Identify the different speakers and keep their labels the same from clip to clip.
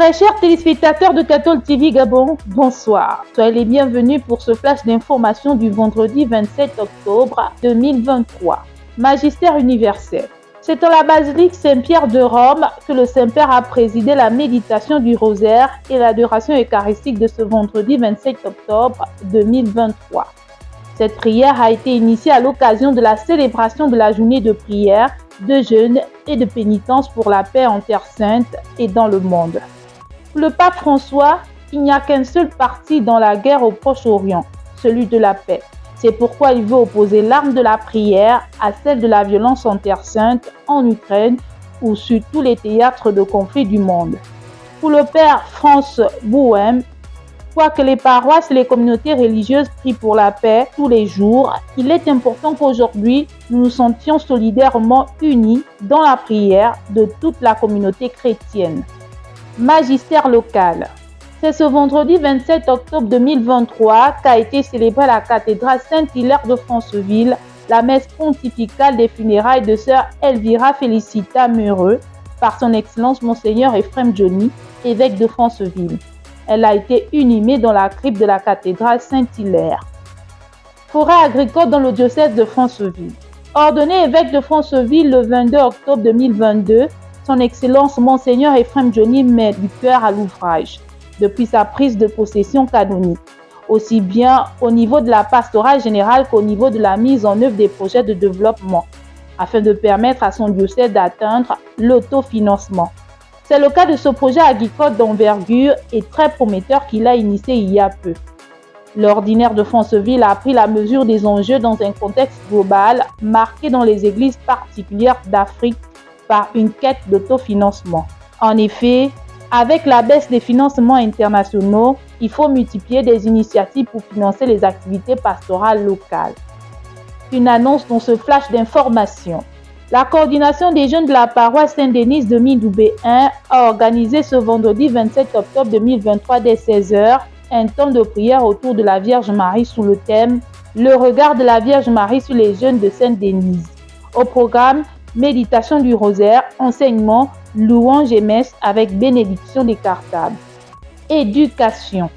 Speaker 1: Très chers téléspectateurs de Cathol TV Gabon, bonsoir. Soyez les bienvenus pour ce flash d'information du vendredi 27 octobre 2023. Magistère universel. C'est à la basilique Saint-Pierre de Rome que le Saint-Père a présidé la méditation du rosaire et l'adoration eucharistique de ce vendredi 27 octobre 2023. Cette prière a été initiée à l'occasion de la célébration de la journée de prière, de jeûne et de pénitence pour la paix en Terre Sainte et dans le monde. Pour le pape François, il n'y a qu'un seul parti dans la guerre au Proche-Orient, celui de la paix. C'est pourquoi il veut opposer l'arme de la prière à celle de la violence en Terre Sainte, en Ukraine ou sur tous les théâtres de conflit du monde. Pour le père France Bouhem, quoique les paroisses et les communautés religieuses prient pour la paix tous les jours, il est important qu'aujourd'hui nous nous sentions solidairement unis dans la prière de toute la communauté chrétienne. Magistère local. C'est ce vendredi 27 octobre 2023 qu'a été célébrée à la cathédrale Saint-Hilaire de Franceville la messe pontificale des funérailles de sœur Elvira Félicita Meureux par son Excellence Monseigneur Ephrem Johnny, évêque de Franceville. Elle a été inhumée dans la crypte de la cathédrale Saint-Hilaire. Forêt agricole dans le diocèse de Franceville. Ordonné évêque de Franceville le 22 octobre 2022, son Excellence Monseigneur Ephrem Johnny met du cœur à l'ouvrage depuis sa prise de possession canonique, aussi bien au niveau de la pastorale générale qu'au niveau de la mise en œuvre des projets de développement, afin de permettre à son diocèse d'atteindre l'autofinancement. C'est le cas de ce projet agricole d'envergure et très prometteur qu'il a initié il y a peu. L'ordinaire de Franceville a pris la mesure des enjeux dans un contexte global marqué dans les églises particulières d'Afrique par une quête d'autofinancement. En effet, avec la baisse des financements internationaux, il faut multiplier des initiatives pour financer les activités pastorales locales. Une annonce dans ce flash d'information. La coordination des jeunes de la paroisse Saint-Denis de Midoubé 1 a organisé ce vendredi 27 octobre 2023 dès 16h un temps de prière autour de la Vierge Marie sous le thème « Le regard de la Vierge Marie sur les jeunes de Saint-Denis ». Au programme, méditation du rosaire, enseignement, louange et messe avec bénédiction décartable. Éducation.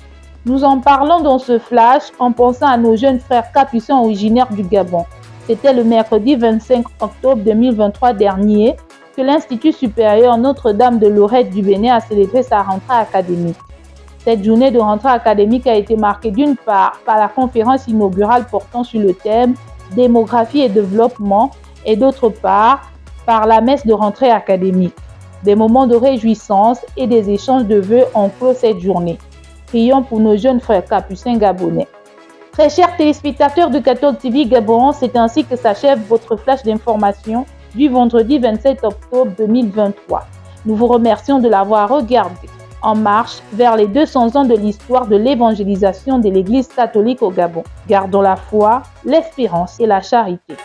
Speaker 1: Nous en parlons dans ce flash en pensant à nos jeunes frères capucins originaires du Gabon. C'était le mercredi 25 octobre 2023 dernier que l'Institut supérieur Notre-Dame de Lorette du Bénin a célébré sa rentrée académique. Cette journée de rentrée académique a été marquée d'une part par la conférence inaugurale portant sur le thème « Démographie et développement » et d'autre part par la messe de rentrée académique. Des moments de réjouissance et des échanges de vœux ont clos cette journée. Prions pour nos jeunes frères capucins gabonais. Très chers téléspectateurs de Cathol TV Gabon, c'est ainsi que s'achève votre flash d'information du vendredi 27 octobre 2023. Nous vous remercions de l'avoir regardé. En marche vers les 200 ans de l'histoire de l'évangélisation de l'Église catholique au Gabon. Gardons la foi, l'espérance et la charité.